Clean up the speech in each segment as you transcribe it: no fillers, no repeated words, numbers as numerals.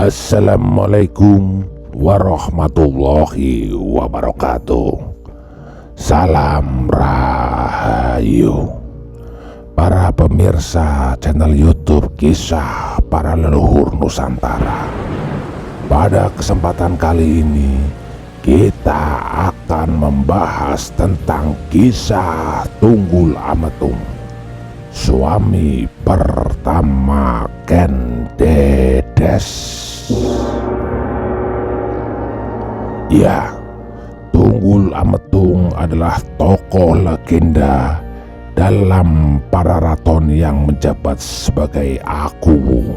Assalamualaikum warahmatullahi wabarakatuh. Salam Rahayu para pemirsa channel YouTube Kisah Para Leluhur Nusantara. Pada kesempatan kali ini kita akan membahas tentang kisah Tunggul Ametung, suami pertama Ken Dedes. Ya, Tunggul Ametung adalah tokoh legenda dalam para raton yang menjabat sebagai akuwu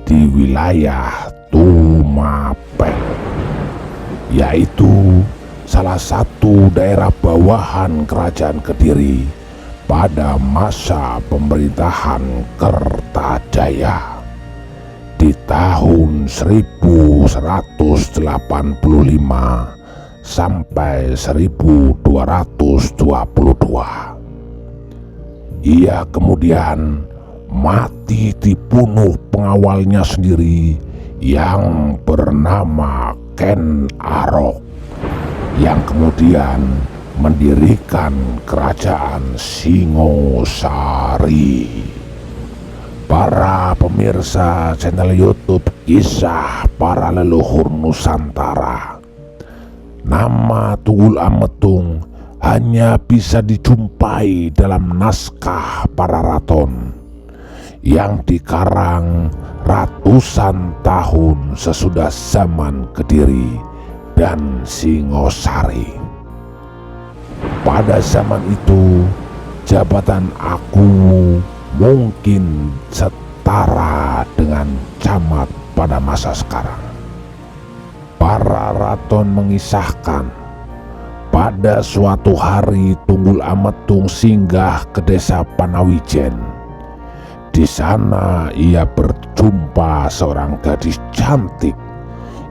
di wilayah Tumapel, yaitu salah satu daerah bawahan Kerajaan Kediri pada masa pemerintahan Kertajaya di tahun 1185 sampai 1222. Ia kemudian mati dibunuh pengawalnya sendiri yang bernama Ken Arok, yang kemudian mendirikan kerajaan Singosari. Para pemirsa channel YouTube Kisah Para Leluhur Nusantara, nama Tunggul Ametung hanya bisa dijumpai dalam naskah para raton yang dikarang ratusan tahun sesudah zaman Kediri dan Singosari. Pada zaman itu, jabatan akuwu mungkin setara dengan camat pada masa sekarang. Para raton mengisahkan pada suatu hari Tunggul Ametung singgah ke desa Panawijen. Di sana ia berjumpa seorang gadis cantik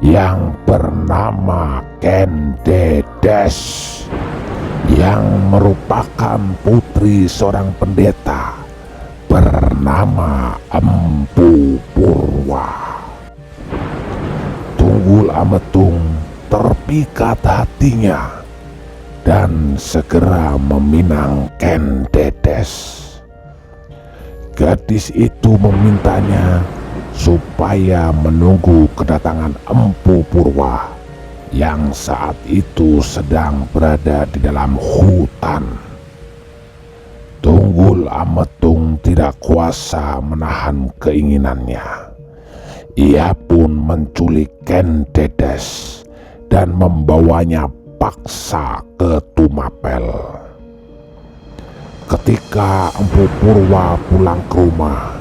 yang bernama Ken Dedes, yang merupakan putri seorang pendeta bernama Empu Purwa. Tunggul Ametung terpikat hatinya dan segera meminang Ken Dedes. Gadis itu memintanya supaya menunggu kedatangan Empu Purwa yang saat itu sedang berada di dalam hutan. Tunggul Ametung tidak kuasa menahan keinginannya. Ia pun menculik Ken Dedes dan membawanya paksa ke Tumapel. Ketika Empu Purwa pulang ke rumah,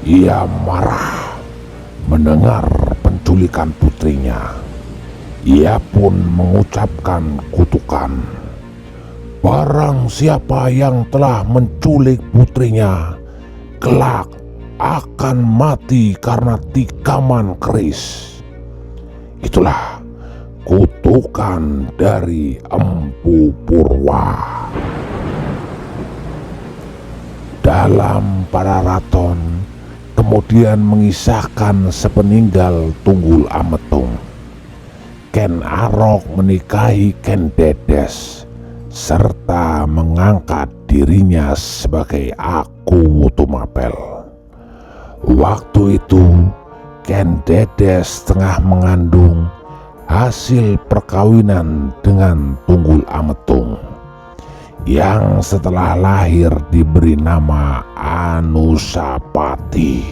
ia marah mendengar penculikan putrinya. Ia pun mengucapkan kutukan, "Barang siapa yang telah menculik putrinya, kelak akan mati karena tikaman keris." Itulah kutukan dari Empu Purwa. Dalam para raton kemudian mengisahkan sepeninggal Tunggul Ametung, Ken Arok menikahi Ken Dedes serta mengangkat dirinya sebagai akuwu Tumapel. Waktu itu Ken Dedes tengah mengandung hasil perkawinan dengan Tunggul Ametung, yang setelah lahir diberi nama Anusapati.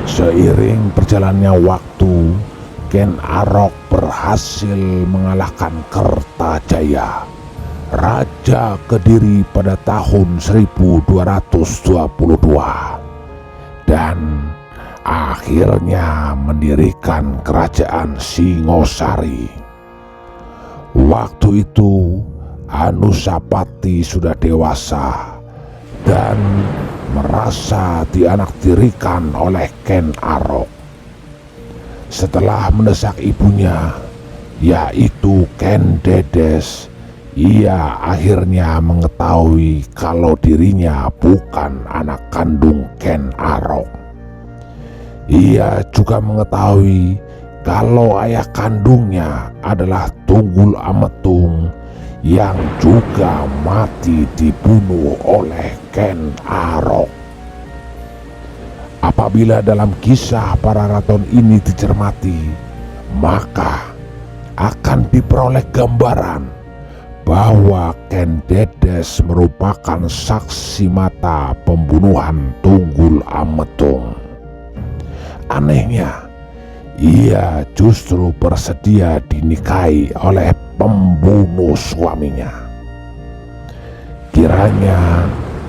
Seiring berjalannya waktu, Ken Arok berhasil mengalahkan Kertajaya, Raja Kediri pada tahun 1222, dan akhirnya mendirikan kerajaan Singosari. Waktu itu Anusapati sudah dewasa dan merasa dianaktirikan oleh Ken Arok. Setelah mendesak ibunya, yaitu Ken Dedes, ia akhirnya mengetahui kalau dirinya bukan anak kandung Ken Arok. Ia juga mengetahui kalau ayah kandungnya adalah Tunggul Ametung yang juga mati dibunuh oleh Ken Arok. Apabila dalam kisah para raton ini dicermati, maka akan diperoleh gambaran bahwa Ken Dedes merupakan saksi mata pembunuhan Tunggul Ametung. Anehnya, ia justru bersedia dinikahi oleh pembunuh suaminya. Kiranya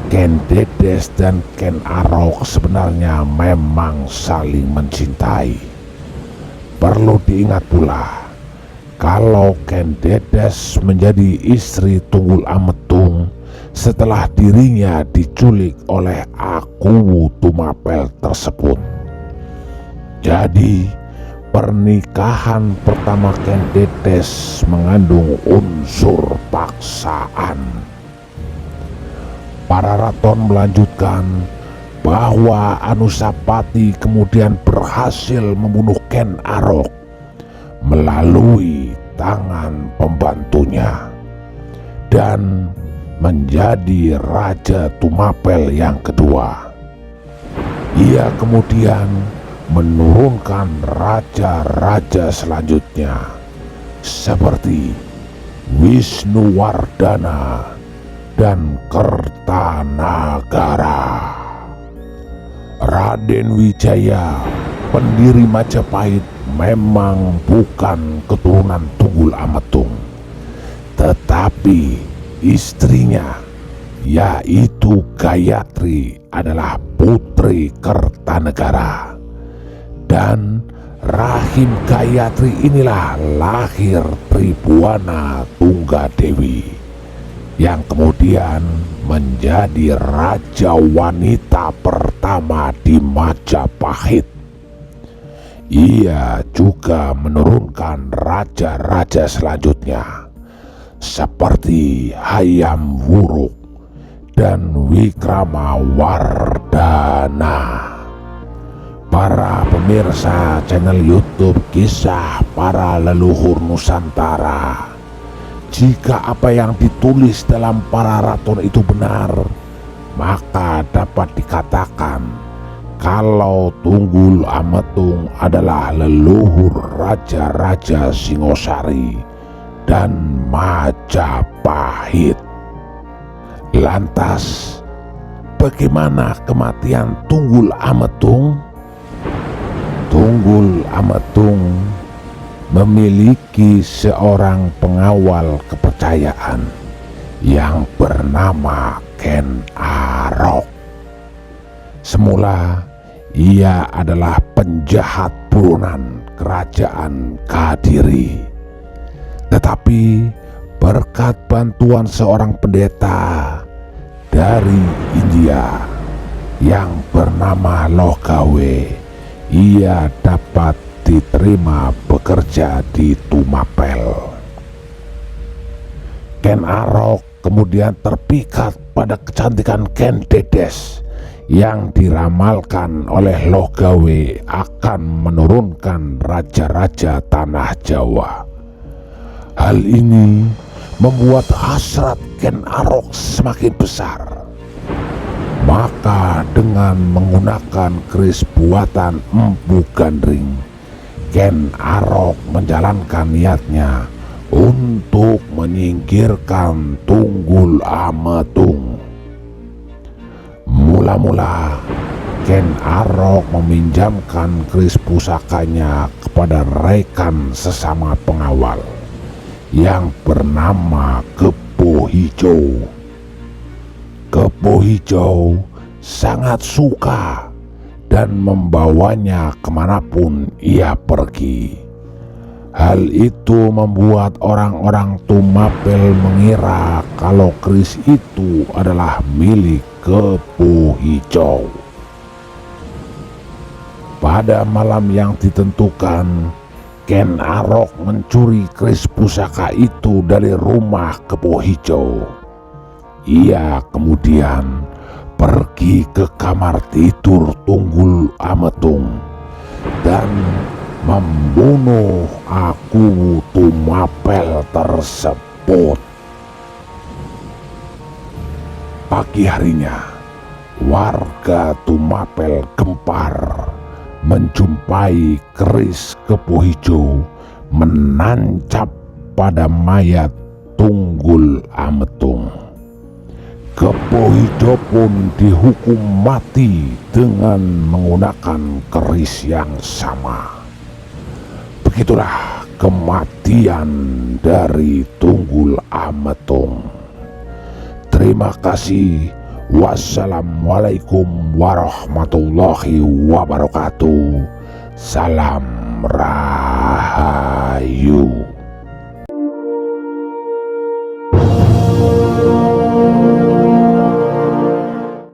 Ken Dedes dan Ken Arok sebenarnya memang saling mencintai. Perlu diingat pula, kalau Ken Dedes menjadi istri Tunggul Ametung setelah dirinya diculik oleh Akuwu Tumapel tersebut. Jadi, pernikahan pertama Ken Dedes mengandung unsur paksaan. Para raton melanjutkan bahwa Anusapati kemudian berhasil membunuh Ken Arok melalui tangan pembantunya dan menjadi Raja Tumapel yang kedua. Ia kemudian menurunkan raja-raja selanjutnya seperti Wisnuwardana dan Kertanagara. Raden Wijaya, pendiri Majapahit, memang bukan keturunan Tunggul Ametung, tetapi istrinya yaitu Gayatri adalah putri Kertanegara. Dan rahim Gayatri inilah lahir Tribhuwana Tunggadewi yang kemudian menjadi raja wanita pertama di Majapahit. Ia juga menurunkan raja-raja selanjutnya seperti Hayam Wuruk dan Wikramawardhana. Para pemirsa channel YouTube Kisah Para Leluhur Nusantara, jika apa yang ditulis dalam para raton itu benar, maka dapat dikatakan kalau Tunggul Ametung adalah leluhur raja-raja Singosari dan Majapahit. Lantas, bagaimana kematian Tunggul Ametung? Tunggul Ametung memiliki seorang pengawal kepercayaan yang bernama Ken Arok. Semula ia adalah penjahat buronan kerajaan Kadiri, tetapi berkat bantuan seorang pendeta dari India yang bernama Logawe, ia dapat diterima bekerja di Tumapel. Ken Arok kemudian terpikat pada kecantikan Ken Dedes yang diramalkan oleh Logawe akan menurunkan raja-raja tanah Jawa. Hal ini membuat hasrat Ken Arok semakin besar. Maka dengan menggunakan keris buatan Empu Gandring, Ken Arok menjalankan niatnya untuk menyingkirkan Tunggul Ametung. Mula-mula Ken Arok meminjamkan keris pusakanya kepada rekan sesama pengawal yang bernama Kepo Hijau. Kepo Hijau sangat suka dan membawanya kemanapun ia pergi. Hal itu membuat orang-orang Tumapel mengira kalau keris itu adalah milik Kepo Hijau. Pada malam yang ditentukan, Ken Arok mencuri keris pusaka itu dari rumah Kepo Hijau. Ia kemudian pergi ke kamar tidur Tunggul Ametung dan membunuh aku Tumapel tersebut. Pagi harinya, warga Tumapel Gempar menjumpai keris Kebo Hijau menancap pada mayat Tunggul Ametung. Kebo Hijau pun dihukum mati dengan menggunakan keris yang sama. Begitulah kematian dari Tunggul Ametung. Terima kasih. Wassalamualaikum warahmatullahi wabarakatuh. Salam Rahayu.